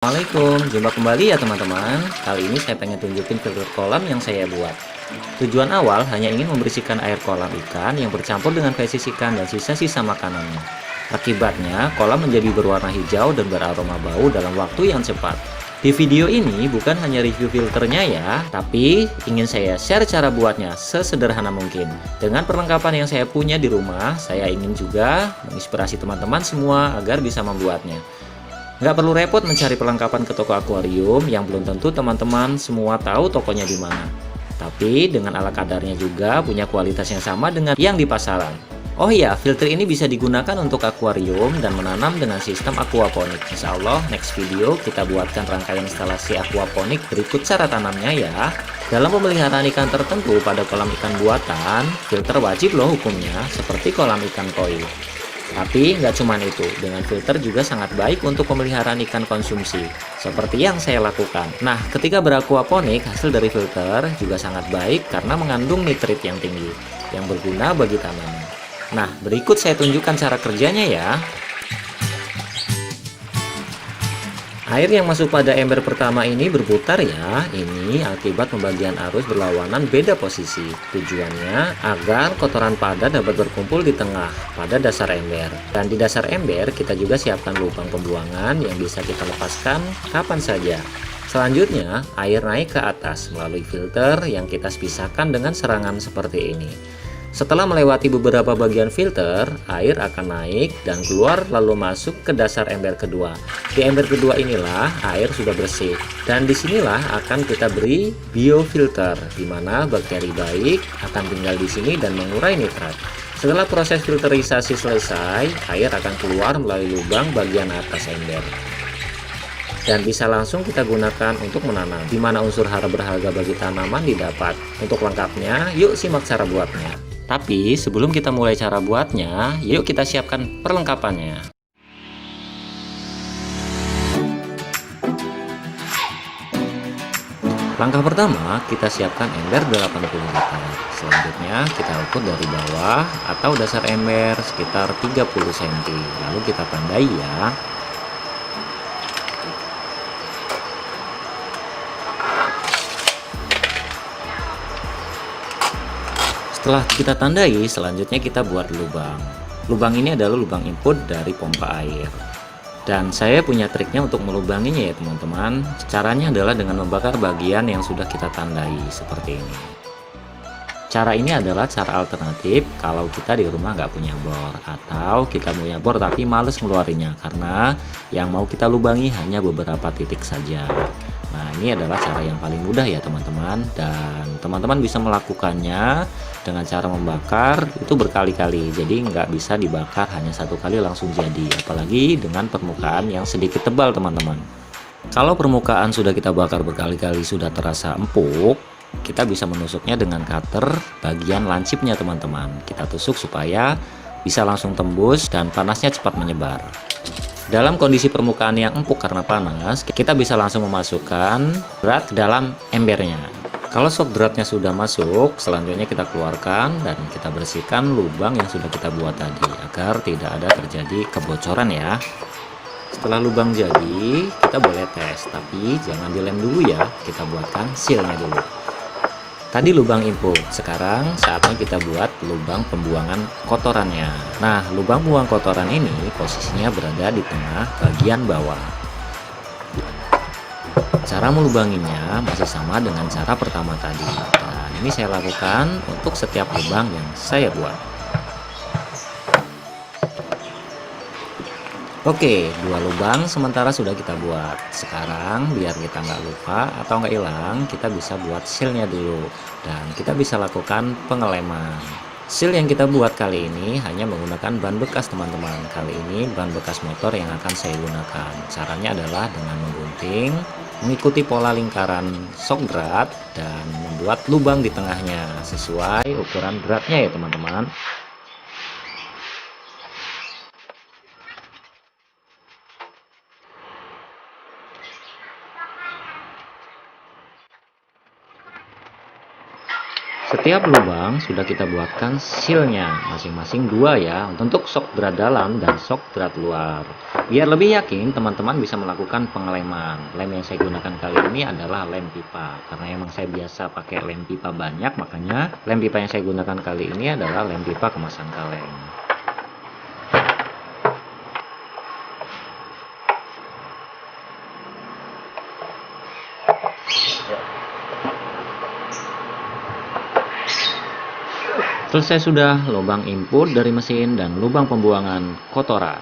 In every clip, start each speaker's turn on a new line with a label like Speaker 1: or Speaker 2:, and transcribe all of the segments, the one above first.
Speaker 1: Assalamualaikum, jumpa kembali ya teman-teman. Kali ini saya pengen tunjukin filter kolam yang saya buat. Tujuan awal hanya ingin membersihkan air kolam ikan yang bercampur dengan fesis ikan dan sisa-sisa makanannya. Akibatnya, kolam menjadi berwarna hijau dan beraroma bau dalam waktu yang cepat. Di video ini bukan hanya review filternya ya, tapi ingin saya share cara buatnya sesederhana mungkin. Dengan perlengkapan yang saya punya di rumah, saya ingin juga menginspirasi teman-teman semua agar bisa membuatnya. Nggak perlu repot mencari perlengkapan ke toko akuarium yang belum tentu teman-teman semua tahu tokonya di mana. Tapi dengan ala kadarnya juga punya kualitas yang sama dengan yang di pasaran. Oh iya, filter ini bisa digunakan untuk akuarium dan menanam dengan sistem aquaponik. Insya Allah next video kita buatkan rangkaian instalasi aquaponik berikut cara tanamnya ya. Dalam pemeliharaan ikan tertentu pada kolam ikan buatan, filter wajib loh hukumnya, seperti kolam ikan koi. Tapi nggak cuma itu, dengan filter juga sangat baik untuk pemeliharaan ikan konsumsi, seperti yang saya lakukan. Nah, ketika berakuaponik, hasil dari filter juga sangat baik karena mengandung nitrit yang tinggi, yang berguna bagi tanaman. Nah, berikut saya tunjukkan cara kerjanya ya. Air yang masuk pada ember pertama ini berputar ya. Ini akibat pembagian arus berlawanan beda posisi. Tujuannya agar kotoran padat dapat berkumpul di tengah pada dasar ember. Dan di dasar ember kita juga siapkan lubang pembuangan yang bisa kita lepaskan kapan saja. Selanjutnya air naik ke atas melalui filter yang kita pisahkan dengan serangan seperti ini. Setelah melewati beberapa bagian filter, air akan naik dan keluar lalu masuk ke dasar ember kedua. Di ember kedua inilah air sudah bersih dan disinilah akan kita beri biofilter, di mana bakteri baik akan tinggal di sini dan mengurai nitrat. Setelah proses filterisasi selesai, air akan keluar melalui lubang bagian atas ember dan bisa langsung kita gunakan untuk menanam, di mana unsur hara berharga bagi tanaman didapat. Untuk lengkapnya, yuk simak cara buatnya. Tapi sebelum kita mulai cara buatnya, yuk kita siapkan perlengkapannya. Langkah pertama, kita siapkan ember 80 liter. Selanjutnya, kita ukur dari bawah atau dasar ember sekitar 30 cm. Lalu kita tandai ya. Setelah kita tandai, selanjutnya kita buat lubang. Lubang ini adalah lubang input dari pompa air. Dan saya punya triknya untuk melubanginya ya teman-teman. Caranya adalah dengan membakar bagian yang sudah kita tandai seperti ini. Cara ini adalah cara alternatif kalau kita di rumah nggak punya bor, atau kita punya bor tapi males ngeluarinnya karena yang mau kita lubangi hanya beberapa titik saja. Nah, ini adalah cara yang paling mudah ya teman-teman, dan teman-teman bisa melakukannya dengan cara membakar itu berkali-kali. Jadi nggak bisa dibakar hanya satu kali langsung jadi, apalagi dengan permukaan yang sedikit tebal teman-teman. Kalau permukaan sudah kita bakar berkali-kali sudah terasa empuk, kita bisa menusuknya dengan cutter bagian lancipnya teman-teman. Kita tusuk supaya bisa langsung tembus dan panasnya cepat menyebar. Dalam kondisi permukaan yang empuk karena panas, kita bisa langsung memasukkan berat ke dalam embernya. Kalau shock dratnya sudah masuk, selanjutnya kita keluarkan dan kita bersihkan lubang yang sudah kita buat tadi agar tidak ada terjadi kebocoran ya. Setelah lubang jadi, kita boleh tes, tapi jangan dilem dulu ya, kita buatkan sealnya dulu. Tadi lubang input, sekarang saatnya kita buat lubang pembuangan kotorannya. Nah, lubang buang kotoran ini posisinya berada di tengah bagian bawah. Cara melubanginya masih sama dengan cara pertama tadi, dan ini saya lakukan untuk setiap lubang yang saya buat. Oke, dua lubang sementara sudah kita buat. Sekarang biar kita nggak lupa atau nggak hilang, kita bisa buat sealnya dulu. Dan kita bisa lakukan pengeleman. Seal yang kita buat kali ini hanya menggunakan ban bekas teman-teman. Kali ini ban bekas motor yang akan saya gunakan. Caranya adalah dengan menggunting, mengikuti pola lingkaran shock drat, dan membuat lubang di tengahnya sesuai ukuran dratnya ya teman-teman. Setiap lubang sudah kita buatkan sealnya, masing-masing 2 ya, untuk shock drat dalam dan shock drat luar. Biar lebih yakin, teman-teman bisa melakukan pengeleman. Lem yang saya gunakan kali ini adalah lem pipa. Karena emang saya biasa pakai lem pipa banyak, makanya lem pipa yang saya gunakan kali ini adalah lem pipa kemasan kaleng. Selesai sudah lubang input dari mesin dan lubang pembuangan kotoran.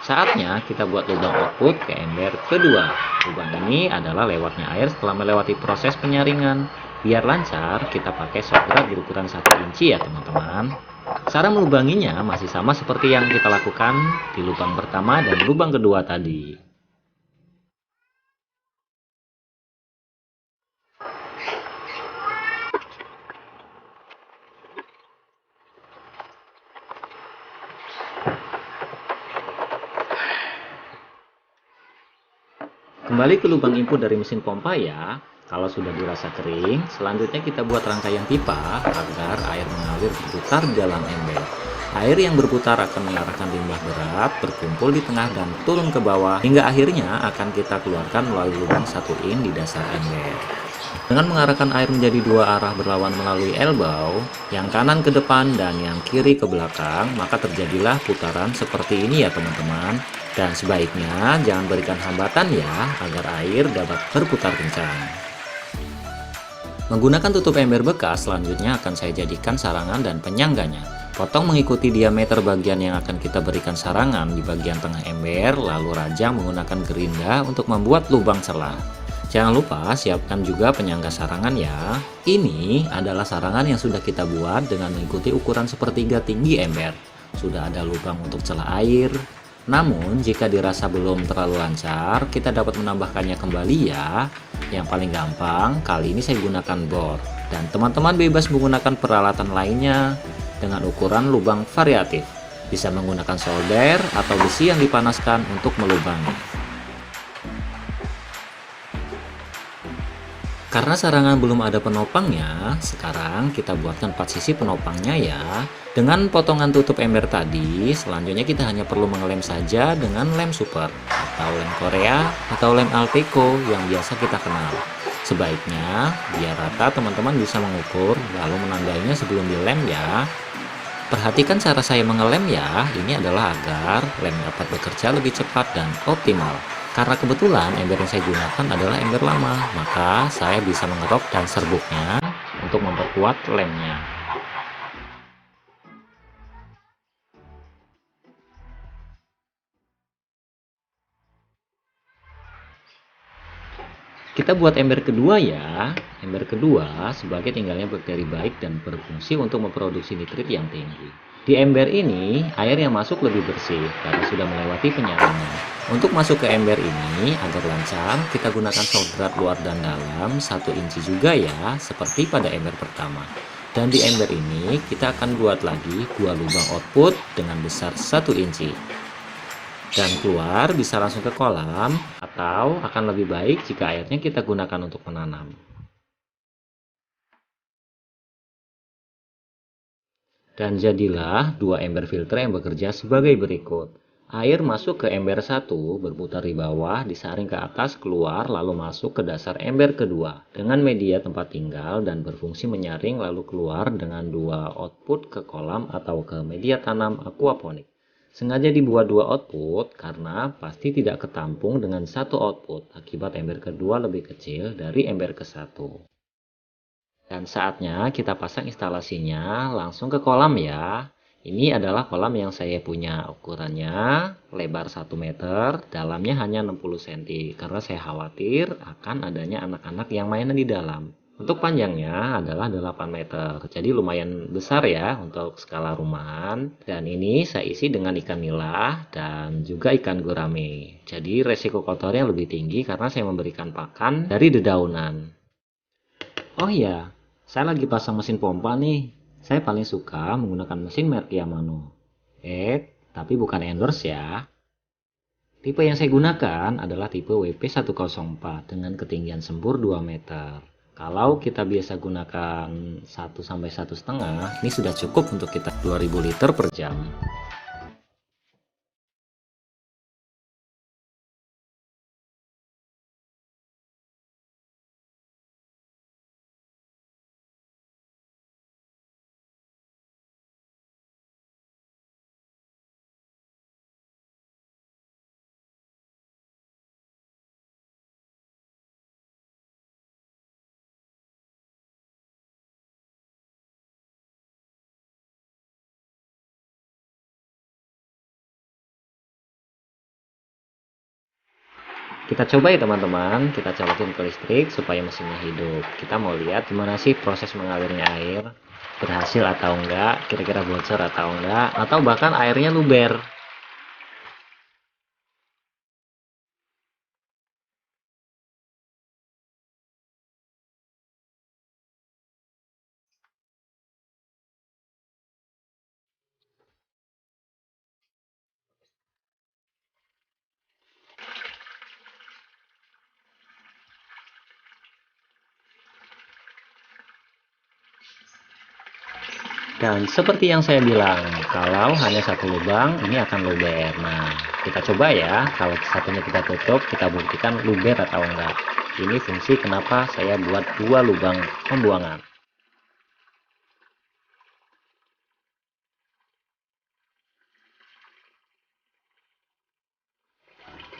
Speaker 1: Saatnya kita buat lubang output ke ember kedua. Lubang ini adalah lewatnya air setelah melewati proses penyaringan. Biar lancar, kita pakai shock drat berukuran 1 inci ya teman-teman. Cara melubanginya masih sama seperti yang kita lakukan di lubang pertama dan lubang kedua tadi. Kembali ke lubang input dari mesin pompa ya. Kalau sudah dirasa kering, selanjutnya kita buat rangkaian pipa agar air mengalir berputar di dalam ember. Air yang berputar akan mengarahkan limbah berat berkumpul di tengah dan turun ke bawah hingga akhirnya akan kita keluarkan melalui lubang 1 in di dasar ember. Dengan mengarahkan air menjadi 2 arah berlawan melalui elbow, yang kanan ke depan dan yang kiri ke belakang, maka terjadilah putaran seperti ini ya teman-teman. Dan sebaiknya jangan berikan hambatan ya, agar air dapat berputar kencang. Menggunakan tutup ember bekas, selanjutnya akan saya jadikan sarangan dan penyangganya. Potong mengikuti diameter bagian yang akan kita berikan sarangan di bagian tengah ember, lalu rajang menggunakan gerinda untuk membuat lubang celah. Jangan lupa siapkan juga penyangga sarangan ya. Ini adalah sarangan yang sudah kita buat dengan mengikuti ukuran sepertiga tinggi ember. Sudah ada lubang untuk celah air. Namun jika dirasa belum terlalu lancar, kita dapat menambahkannya kembali ya. Yang paling gampang, kali ini saya gunakan bor. Dan teman-teman bebas menggunakan peralatan lainnya dengan ukuran lubang variatif. Bisa menggunakan solder atau besi yang dipanaskan untuk melubangi. Karena sarangan belum ada penopangnya, sekarang kita buatkan 4 sisi penopangnya ya. Dengan potongan tutup ember tadi, selanjutnya kita hanya perlu mengelem saja dengan lem super, atau lem Korea, atau lem Alteco yang biasa kita kenal. Sebaiknya, biar rata teman-teman bisa mengukur, lalu menandainya sebelum dilem ya. Perhatikan cara saya mengelem ya, ini adalah agar lem dapat bekerja lebih cepat dan optimal. Karena kebetulan ember yang saya gunakan adalah ember lama, maka saya bisa mengerok dan serbuknya untuk memperkuat lemnya. Kita buat ember kedua ya. Ember kedua sebagai tinggalnya bakteri baik dan berfungsi untuk memproduksi nitrit yang tinggi. Di ember ini, air yang masuk lebih bersih karena sudah melewati penyaringan. Untuk masuk ke ember ini, agar lancar, kita gunakan shock drat luar dan dalam 1 inci juga ya, seperti pada ember pertama. Dan di ember ini, kita akan buat lagi 2 lubang output dengan besar 1 inci. Dan keluar bisa langsung ke kolam, atau akan lebih baik jika airnya kita gunakan untuk menanam. Dan jadilah 2 ember filter yang bekerja sebagai berikut. Air masuk ke ember 1, berputar di bawah, disaring ke atas, keluar, lalu masuk ke dasar ember kedua. Dengan media tempat tinggal dan berfungsi menyaring lalu keluar dengan 2 output ke kolam atau ke media tanam aquaponik. Sengaja dibuat 2 output karena pasti tidak ketampung dengan 1 output, akibat ember kedua lebih kecil dari ember ke-1. Dan saatnya kita pasang instalasinya langsung ke kolam ya. Ini adalah kolam yang saya punya, ukurannya lebar 1 meter, dalamnya hanya 60 cm. Karena saya khawatir akan adanya anak-anak yang mainan di dalam. Untuk panjangnya adalah 8 meter, jadi lumayan besar ya untuk skala rumahan. Dan ini saya isi dengan ikan nila dan juga ikan gurame. Jadi resiko kotornya lebih tinggi karena saya memberikan pakan dari dedaunan. Oh iya, saya lagi pasang mesin pompa nih. Saya paling suka menggunakan mesin merek Yamaha. Tapi bukan endorse ya. Tipe yang saya gunakan adalah tipe WP104 dengan ketinggian sembur 2 meter. Kalau kita biasa gunakan 1 sampai 1,5, ini sudah cukup untuk kita 2000 liter per jam. Kita coba ya teman-teman, kita colokin ke listrik supaya mesinnya hidup. Kita mau lihat gimana sih proses mengalirnya air, berhasil atau enggak, kira-kira bocor atau enggak, atau bahkan airnya luber. Dan seperti yang saya bilang, kalau hanya satu lubang, ini akan luber. Nah, kita coba ya, kalau satunya kita tutup, kita buktikan luber atau enggak. Ini fungsi kenapa saya buat 2 lubang pembuangan.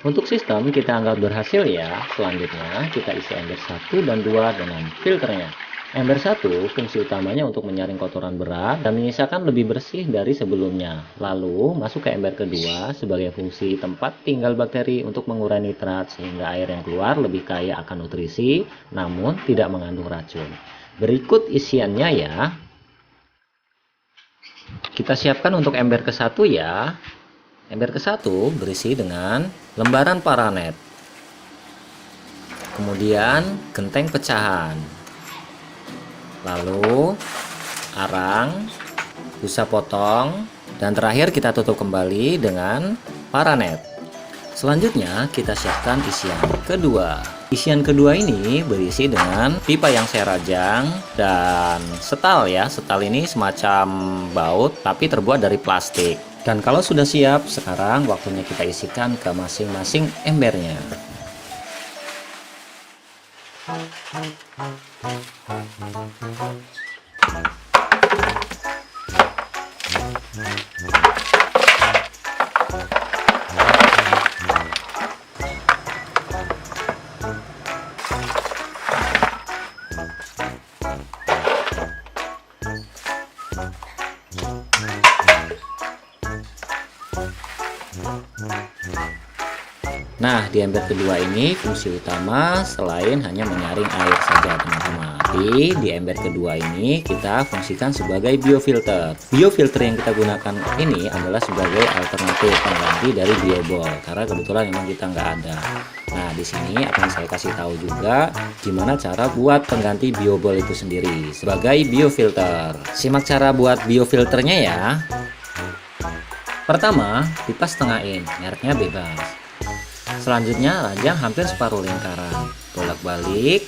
Speaker 1: Untuk sistem kita anggap berhasil ya. Selanjutnya kita isi ember 1 dan 2 dengan filternya. Ember 1 fungsi utamanya untuk menyaring kotoran berat dan menyisakan lebih bersih dari sebelumnya. Lalu masuk ke ember kedua sebagai fungsi tempat tinggal bakteri untuk mengurai nitrat sehingga air yang keluar lebih kaya akan nutrisi namun tidak mengandung racun. Berikut isiannya ya. Kita siapkan untuk ember ke-1 ya. Ember ke-1 berisi dengan lembaran paranet, kemudian genteng pecahan, lalu arang, busa potong, dan terakhir kita tutup kembali dengan paranet. Selanjutnya kita siapkan isian kedua. Isian kedua ini berisi dengan pipa yang saya rajang dan setal ya. Setal ini semacam baut tapi terbuat dari plastik. Dan kalau sudah siap, sekarang waktunya kita isikan ke masing-masing embernya. Nah, di ember kedua ini fungsi utama selain hanya menyaring air saja teman-teman. Tapi di ember kedua ini kita fungsikan sebagai biofilter. Biofilter yang kita gunakan ini adalah sebagai alternatif pengganti dari biobol karena kebetulan memang kita nggak ada. Nah, di sini akan saya kasih tahu juga gimana cara buat pengganti biobol itu sendiri sebagai biofilter. Simak cara buat biofilternya ya. Pertama, pipa setengah in, mereknya bebas. Selanjutnya rajang hampir separuh lingkaran, bolak-balik,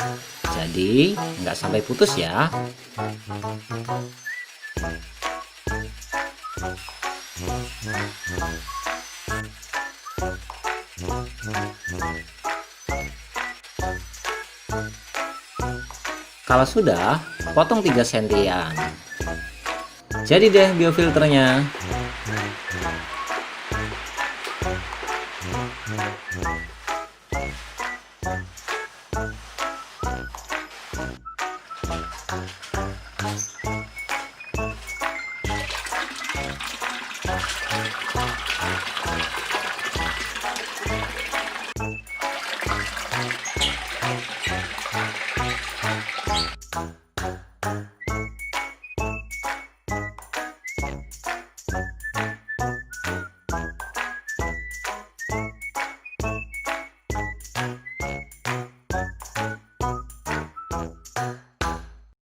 Speaker 1: jadi nggak sampai putus ya. Kalau sudah, potong 3 sentian. Jadi deh biofilternya.